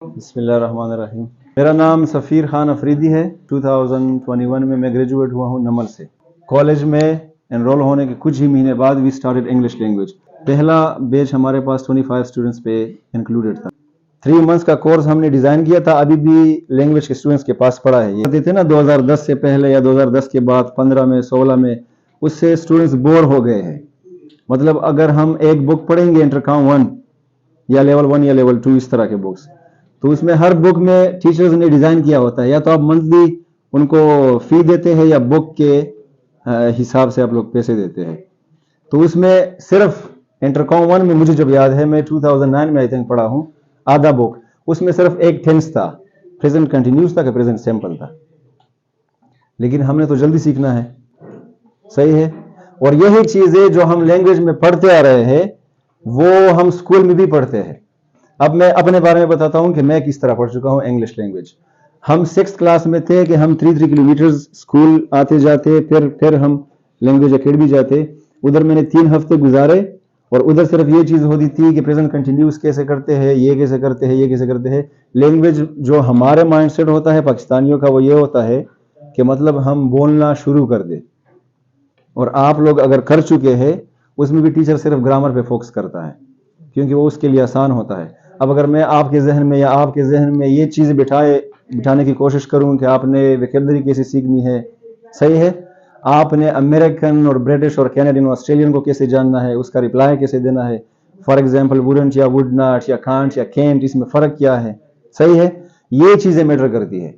بسم اللہ الرحمن الرحیم. میرا نام سفیر خان افریدی ہے. 2021 میں گریجویٹ ہوا ہوں نمل سے. کالج میں انرول ہونے کے کچھ ہی مہینے بعد وی سٹارٹڈ انگلش لینگویج. پہلا بیچ ہمارے پاس 25 اسٹوڈنٹس پہ انکلوڈیڈ تھا. 3 منتھس کا کورس ہم نے ڈیزائن کیا تھا. ابھی بھی لینگویج کے اسٹوڈنٹس کے پاس پڑا ہے. یہ کہتے تھے نا 2010 سے پہلے یا 2010 کے بعد 15 میں 16 میں اس سے اسٹوڈنٹس بور ہو گئے ہیں. مطلب اگر ہم ایک بک پڑھیں گے انٹرکام 1 یا لیول 1 یا لیول 2 اس طرح کے بکس, تو اس میں ہر بک میں ٹیچرز نے ڈیزائن کیا ہوتا ہے. یا تو آپ منتھلی ان کو فی دیتے ہیں یا بک کے حساب سے آپ لوگ پیسے دیتے ہیں. تو اس میں صرف انٹرکام 1 میں مجھے جب یاد ہے, میں 2009 میں آئی تھنک پڑھا ہوں آدھا بک, اس میں صرف ایک ٹینس تھا, پریزنٹ کنٹینیوس تھا کہ پریزنٹ سمپل تھا. لیکن ہم نے تو جلدی سیکھنا ہے, صحیح ہے. اور یہی چیزیں جو ہم لینگویج میں پڑھتے آ رہے ہیں وہ ہم اسکول میں بھی پڑھتے ہیں. اب میں اپنے بارے میں بتاتا ہوں کہ میں کس طرح پڑھ چکا ہوں انگلش لینگویج. ہم 6th کلاس میں تھے کہ ہم 3 کلومیٹرز اسکول آتے جاتے, پھر ہم لینگویج اکیڈمی جاتے. ادھر میں نے 3 ہفتے گزارے اور ادھر صرف یہ چیز ہوتی تھی کہ پریزنٹ کنٹینیوس کیسے کرتے ہیں, یہ کیسے کرتے ہیں, یہ کیسے کرتے ہیں. لینگویج جو ہمارے مائنڈ سیٹ ہوتا ہے پاکستانیوں کا وہ یہ ہوتا ہے کہ مطلب ہم بولنا شروع کر دیں. اور آپ لوگ اگر کر چکے ہیں اس میں بھی ٹیچر صرف گرامر پہ فوکس کرتا ہے کیونکہ وہ اس کے لیے آسان ہوتا ہے. اب اگر میں آپ کے ذہن میں یا آپ کے ذہن میں یہ چیزیں بٹھانے کی کوشش کروں کہ آپ نے ویکیبلری کیسے سیکھنی ہے, صحیح ہے, آپ نے امریکن اور برٹش اور کینیڈین اور آسٹریلین کو کیسے جاننا ہے, اس کا رپلائی کیسے دینا ہے. فار ایگزامپل ووڈنٹ یا وڈ ناٹ یا کانٹ یا کینٹ, اس میں فرق کیا ہے, صحیح ہے. یہ چیزیں میٹر کرتی ہے.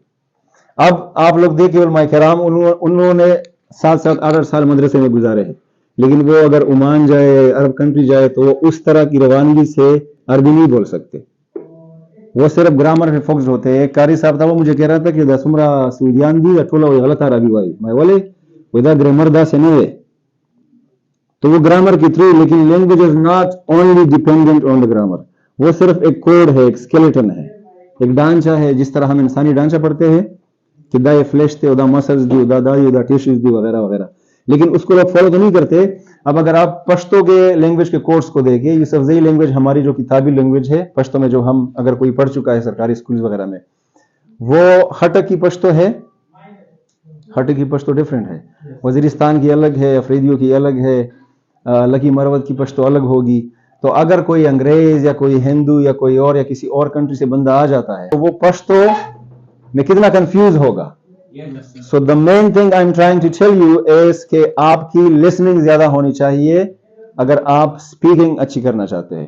اب آپ لوگ دیکھیں علماء کرام انہوں نے 7-8 سال مدرسے میں گزارے ہیں, لیکن وہ اگر عمان جائے, عرب کنٹری جائے, تو وہ اس طرح کی روانگی سے عربی نہیں بول سکتے. وہ صرف گرامر پہ فوکس ہوتے ہیں. ایک قاری صاحب تھا, وہ مجھے کہہ رہا تھا کہ دسمرا سعودیان دی ٹولا وہ غلط عربی وائی میں بولے ودا گرامر دا سے نہیں ہے. تو وہ گرامر کی تھرو, لیکن language is not only dependent on the grammar. وہ صرف ایک کوڈ ہے, ایک اسکیلیٹن ہے, ایک ڈھانچہ ہے. جس طرح ہم انسانی ڈھانچہ پڑھتے ہیں کہ دا فلیش تھے, دا مسلز دی, دا دائی, دا ٹیشوز دی وغیرہ وغیرہ, لیکن اس کو لوگ فالو تو نہیں کرتے. اب اگر آپ پشتو کے لینگویج کے کورس کو دیکھیں, یوسفزئی لینگویج ہماری جو کتابی لینگویج ہے پشتو میں, جو ہم اگر کوئی پڑھ چکا ہے سرکاری اسکولز وغیرہ میں, وہ ہٹک کی پشتو ہے. ہٹک کی پشتو ڈیفرنٹ ہے, وزیرستان کی الگ ہے, افریدیوں کی الگ ہے, لکی مروت کی پشتو الگ ہوگی. تو اگر کوئی انگریز یا کوئی ہندو یا کوئی اور یا کسی اور کنٹری سے بندہ آ جاتا ہے تو وہ پشتو میں کتنا کنفیوز ہوگا. So the main thing I'm trying to tell you is کہ آپ کی listening زیادہ ہونی چاہیے اگر آپ speaking اچھی کرنا چاہتے ہیں.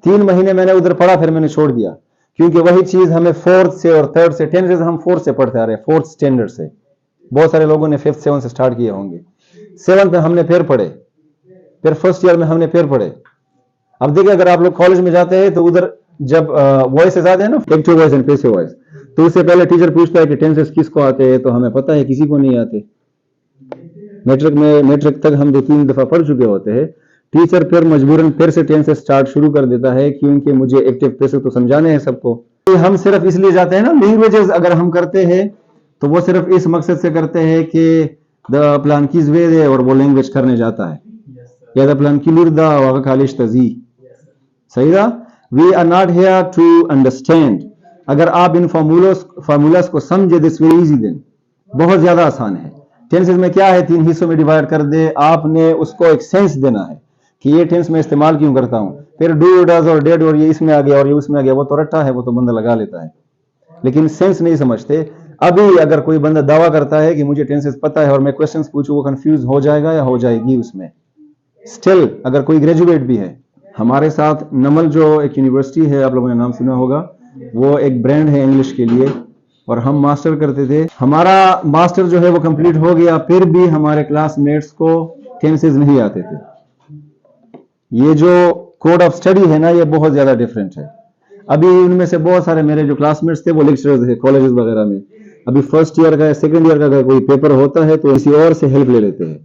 3 مہینے میں نے ادھر پڑھا, پھر میں نے چھوڑ دیا کیونکہ وہی چیز ہمیں 4th سے اور 3rd سے 10 ہم 4th سے پڑھتے آ رہے ہیں, 4th اسٹینڈرڈ سے. بہت سارے لوگوں نے 5th 7th سے سٹارٹ کیے ہوں گے. 7th میں ہم نے پھر پڑھے, پھر فرسٹ ایئر میں ہم نے پھر پڑھے. اب دیکھیں اگر آپ لوگ کالج میں جاتے ہیں تو ادھر جب وائسز آتے ہیں نا, active voice and passive voice, تو اس سے پہلے ٹیچر پوچھتا ہے کہ ٹینسز کس کو آتے ہیں, تو ہمیں پتہ ہے کسی کو نہیں آتے. میٹرک تک ہم 2-3 دفعہ پڑھ چکے ہوتے ہیں. ٹیچر پھر مجبوراً پھر سے ٹینسز سٹارٹ شروع کر دیتا ہے کیونکہ مجھے ایکٹیو پیسو تو سمجھانے ہیں سب کو. ہم صرف اس لیے جاتے ہیں نا, لینگویجز اگر ہم کرتے ہیں تو وہ صرف اس مقصد سے کرتے ہیں کہ دا پلان کی زوید ہے اور وہ لینگویج کرنے جاتا ہے, یا دا پلان کی لردا واقع خالش تزی, صحیح تھا. We are not here to understand. اگر آپ ان فارمولاز کو سمجھے, دس ویری ایزی, دین بہت زیادہ آسان ہے. ٹینسز میں کیا ہے, 3 حصوں میں ڈیوائڈ کر دے, آپ نے اس کو ایک سینس دینا ہے کہ یہ ٹینس میں استعمال کیوں کرتا ہوں. پھر ڈو ڈز اور ڈیڈ اور یہ اس میں آ گیا اور یہ اس میں آ گیا, وہ تو رٹا ہے, وہ تو بندہ لگا لیتا ہے, لیکن سینس نہیں سمجھتے. ابھی اگر کوئی بندہ دعویٰ کرتا ہے کہ مجھے ٹینسز پتہ ہے اور میں کوسچنز پوچھوں, وہ کنفیوز ہو جائے گا یا ہو جائے گی اس میں. اسٹل اگر کوئی گریجویٹ بھی ہے ہمارے ساتھ, نمل جو ایک یونیورسٹی ہے, آپ لوگوں نے نام سنا ہوگا, وہ ایک برانڈ ہے انگلش کے لیے, اور ہم ماسٹر کرتے تھے. ہمارا ماسٹر جو ہے وہ کمپلیٹ ہو گیا, پھر بھی ہمارے کلاس میٹس کو ٹینسز نہیں آتے تھے. یہ جو کوڈ آف اسٹڈی ہے نا, یہ بہت زیادہ ڈفرینٹ ہے. ابھی ان میں سے بہت سارے میرے جو کلاس میٹس تھے وہ لیکچرز تھے کالجز وغیرہ میں. ابھی فرسٹ ایئر کا یا سیکنڈ ایئر کا اگر کوئی پیپر ہوتا ہے تو کسی اور سے ہیلپ لے لیتے ہیں.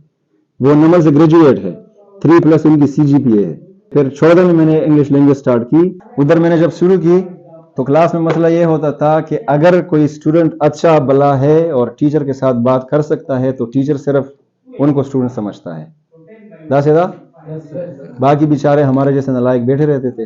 وہ نمبر سے گریجویٹ ہے, 3+ ان کی CGPA ہے. پھر 14 میں نے انگلش لینگویج سٹارٹ کی. ادھر میں نے جب شروع کی تو کلاس میں مسئلہ یہ ہوتا تھا کہ اگر کوئی اسٹوڈنٹ اچھا بلا ہے اور ٹیچر کے ساتھ بات کر سکتا ہے تو ٹیچر صرف ان کو اسٹوڈنٹ سمجھتا ہے. باقی بیچارے ہمارے جیسے نالائق بیٹھے رہتے تھے.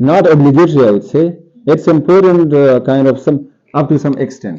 not obligatory, I would say it's important kind of some up to some extent,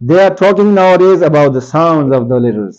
They are talking nowadays about the sounds of the letters.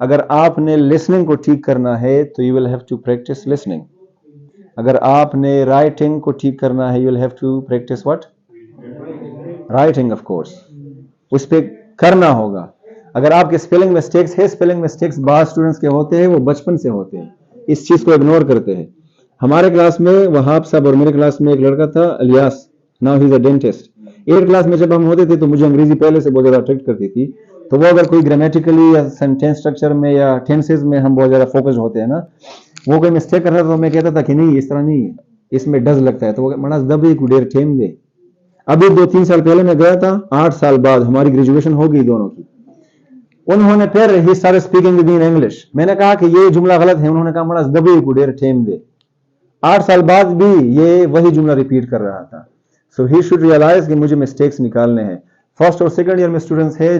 اگر آپ نے لسننگ کو ٹھیک کرنا ہے تو you will have to practise listening. اگر آپ نے رائٹنگ کو ٹھیک کرنا ہے you will have to practise what? Writing of course. اس پہ کرنا ہوگا. اگر آپ کے اسپیلنگ مسٹیکس ہے، اسپیلنگ مسٹیکس بعض اسٹوڈنٹس کے ہوتے ہیں، وہ بچپن سے ہوتے ہیں، اس چیز کو اگنور کرتے ہیں. ہمارے کلاس میں وہاب صاحب اور میرے کلاس میں ایک لڑکا تھا Ilyas, now he is a dentist. 8 class میں جب ہم ہوتے تھے تو مجھے انگریزی پہلے سے بہت زیادہ اٹریکٹ کرتی تھی. تو وہ اگر کوئی گرامیٹیکلی یا سینٹینس اسٹرکچر میں یا ٹینسز میں ہم بہت زیادہ فوکس ہوتے ہیں نا، وہ کوئی مسٹیک کرتا تھا تو میں کہتا تھا کہ نہیں اس طرح نہیں ہے، اس میں ڈز لگتا ہے. تو وہ منا دبی کو ڈیر ٹھیم دے. ابھی 2-3 سال پہلے میں گیا تھا، 8 سال بعد ہماری گریجویشن ہو گئی دونوں کی. انہوں نے پھر he started speaking with in English. میں نے کہا کہ یہ جملہ غلط ہے. انہوں نے کہا منا دبی کو ڈیر ٹھیم دے. 8 سال بعد بھی یہ وہی جملہ ریپیٹ کر رہا تھا. سو ہی شوڈ ریئلائز کہ مجھے مسٹیکس نکالنے ہیں. فرسٹ اور سیکنڈ ایئر میں اسٹوڈنٹس ہیں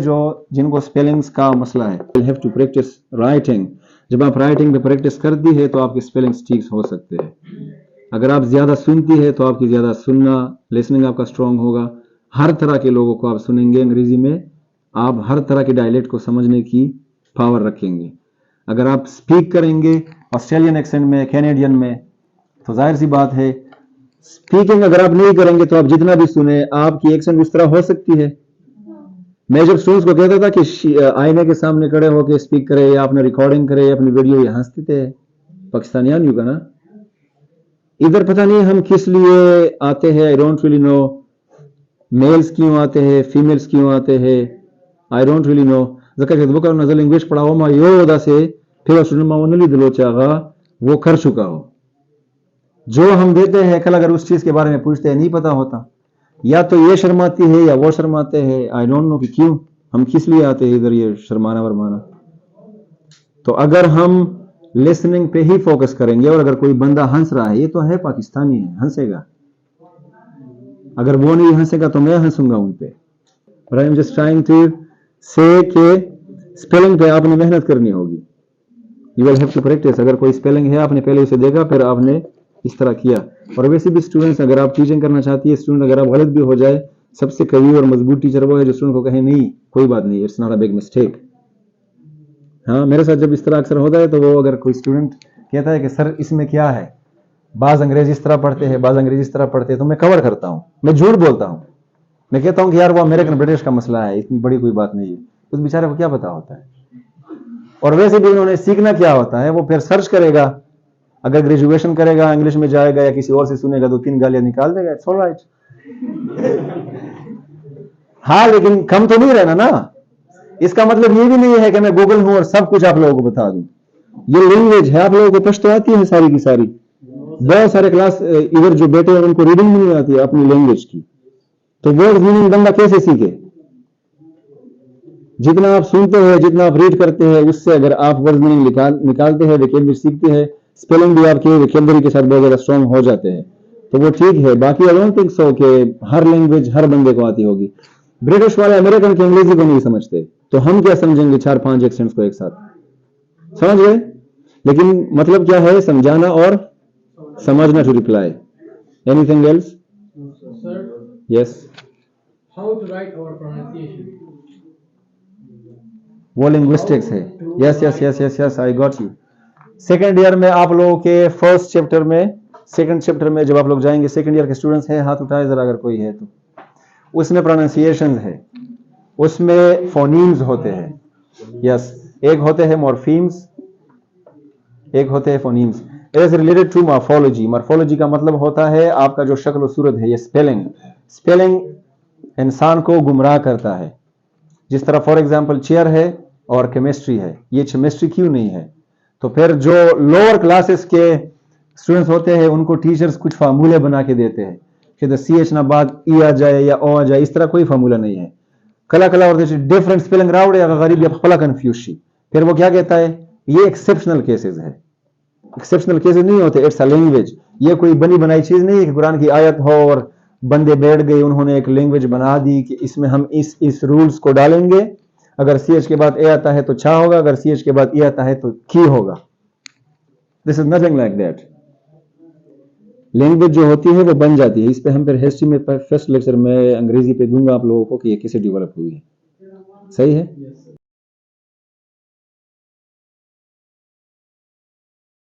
جن کو اسپیلنگس کا مسئلہ ہے. You have to practise writing. جب آپ رائٹنگ پہ پریکٹس کرتی ہے تو آپ کے اسپیلنگس ٹھیک ہو سکتے ہیں. اگر آپ زیادہ سنتی ہے تو آپ کی زیادہ سننا، لسننگ آپ کا اسٹرانگ ہوگا. ہر طرح کے لوگوں کو آپ سنیں گے انگریزی میں، آپ ہر طرح کے ڈائلیکٹ کو سمجھنے کی پاور رکھیں گے. اگر آپ اسپیک کریں گے آسٹریلین ایکسنٹ میں، کینیڈین میں، تو ظاہر سی بات ہے اسپیکنگ اگر آپ نہیں کریں گے تو آپ جتنا بھی سنیں آپ کی ایکسنٹ اس طرح ہو سکتی ہے. میں جب اسٹوڈنٹس کو کہتا تھا کہ آئینے کے سامنے کھڑے ہو کے اسپیک کرے یا اپنے ریکارڈنگ کرے یا اپنی ویڈیو، یہ ہنستے تھے پاکستانیان یوں کا نا. ادھر پتہ نہیں ہم کس لیے آتے ہیں، آئی ڈونٹ ریلی نو. میلز کیوں آتے ہیں، فیمیلز کیوں آتے ہیں، آئی ڈونٹ ریلی نو. ذکر وہ کرنا نزل انگلش پڑھاؤ ما یو ودا سے پھر اسٹوڈنٹ ما ونلی دلو چاغا وہ کر چکا ہو. جو ہم دیتے ہیں کل اگر اس چیز کے بارے میں پوچھتے ہیں نہیں پتا ہوتا، یا تو یہ شرماتی ہے یا وہ شرماتے ہیں. آئی ڈونٹ نو کہ کیوں ہم کس لیے آتے ہیں ادھر یہ شرمانا ورمانا. تو اگر ہم لسننگ پہ ہی فوکس کریں گے، اور اگر کوئی بندہ ہنس رہا ہے یہ تو ہے پاکستانی ہے، ہنسے گا. اگر وہ نہیں ہنسے گا تو میں ہنسوں گا ان پہ. But I'm just trying to say کہ اسپیلنگ پہ آپ نے محنت کرنی ہوگی. You will have to practice. اگر کوئی اسپیلنگ ہے آپ نے پہلے اسے دیکھا پھر آپ نے اس طرح کیا. اور ویسے بھی اسٹوڈنٹس اگر آپ ٹیچنگ کرنا چاہتی ہے، اسٹوڈنٹ اگر آپ غلط بھی ہو جائے، سب سے قوی اور مضبوط ٹیچر وہ ہے جو اسٹوڈنٹ کو کہے نہیں کوئی بات نہیں، it's not a big mistake. ہاں میرے ساتھ جب اس طرح اکثر ہوتا ہے تو وہ اگر کوئی اسٹوڈنٹ کہتا ہے کہ سر اس میں کیا ہے، بعض انگریزی اس طرح پڑھتے ہیں بعض انگریزی اس طرح پڑھتے ہیں، تو میں کور کرتا ہوں، میں جھوٹ بولتا ہوں. میں کہتا ہوں کہ یار وہ امریکن برٹش کا مسئلہ ہے، اتنی بڑی کوئی بات نہیں ہے. اس بیچارے کو کیا پتا ہوتا ہے. اور ویسے بھی انہوں نے سیکھنا کیا ہوتا ہے، وہ پھر سرچ کرے گا. اگر گریجویشن کرے گا انگلش میں جائے گا یا کسی اور سے سنے گا 2-3 گالیاں نکال دے گا. It's all right. ہاں لیکن کم تو نہیں رہنا نا. اس کا مطلب یہ بھی نہیں ہے کہ میں گوگل ہوں اور سب کچھ آپ لوگوں کو بتا دوں. یہ لینگویج ہے، آپ لوگوں کو پشتو آتی ہے ساری کی ساری. بہت سارے کلاس ادھر جو بیٹے ہیں ان کو ریڈنگ بھی نہیں آتی ہے اپنی لینگویج کی. تو ورڈ میننگ بندہ کیسے سیکھے؟ جتنا آپ سنتے ہیں، جتنا آپ ریڈ کرتے ہیں، اس سے اگر آپ ورڈ میننگ نکالتے ہیں، ویکیبلری سیکھتے ہیں، اسپیلنگ بھی آپ کے ویکیبلری کے ساتھ بہت زیادہ اسٹرانگ ہو جاتے ہیں، تو وہ ٹھیک ہے. باقی آئی ڈونٹ تھنک سو کہ ہر لینگویج ہر بندے کو آتی ہوگی. برٹش والے امریکن کی انگریزی کو نہیں سمجھتے تو ہم کیا سمجھیں گے 4-5 ایکسنٹس کو ایک ساتھ؟ سمجھ گئے؟ لیکن مطلب کیا ہے؟ سمجھانا اور سمجھنا. To reply anything else? Yes. How to write our pronunciation? وہ لنگوسٹکس ہے. Yes yes yes yes yes I got you. Second year میں آپ لوگوں کے فرسٹ چیپٹر میں، سیکنڈ چیپٹر میں جب آپ لوگ جائیں گے، سیکنڈ ایئر کے اسٹوڈنٹس ہیں ہاتھ اٹھائے ذرا اگر کوئی ہے تو. اس میں پروننسیشن ہے، اس میں فونیمز ہوتے ہیں. یس. ایک ہوتے ہیں مورفیمز، ایک ہوتے ہیں فونیمز. It is related to morphology. Morphology کا مطلب ہوتا ہے آپ کا جو شکل و صورت ہے. یہ اسپیلنگ انسان کو گمراہ کرتا ہے. جس طرح فار ایگزامپل چیئر ہے اور کیمسٹری ہے، یہ کیمسٹری کیوں نہیں ہے؟ تو پھر جو لوور کلاسز کے اسٹوڈنٹس ہوتے ہیں ان کو ٹیچرز کچھ فارمولے بنا کے دیتے ہیں کہ دا سی ایچ نہ بعد ای آ جائے یا او آ جائے. اس طرح کوئی فارمولہ نہیں ہے. کلا اور ڈفرنٹ اسپیلنگ راوڑے اگر غریب یا خلا کنفیوز شی. پھر وہ کیا کہتا ہے؟ یہ ایکسیپشنل کیسز ہے. ایکسیپشنل کیسز نہیں ہوتے، اٹس اے لینگویج. یہ کوئی بنی بنائی چیز نہیں ہے کہ قرآن کی آیت ہو اور بندے بیٹھ گئے انہوں نے ایک لینگویج بنا دی کہ اس میں ہم اس رولز کو ڈالیں گے. اگر سی ایچ کے بعد اے آتا ہے تو چھا ہوگا، اگر سی ایچ کے بعد ای آتا ہے تو کی ہوگا. This is nothing like that. Language جو ہوتی ہے وہ بن جاتی ہے. اس پہ ہم پھر ہسٹری میں فرسٹ لیکچر میں انگریزی پہ دوں گا آپ لوگوں کو کہ یہ کیسے ڈیولپ ہوئی ہے. صحیح ہے.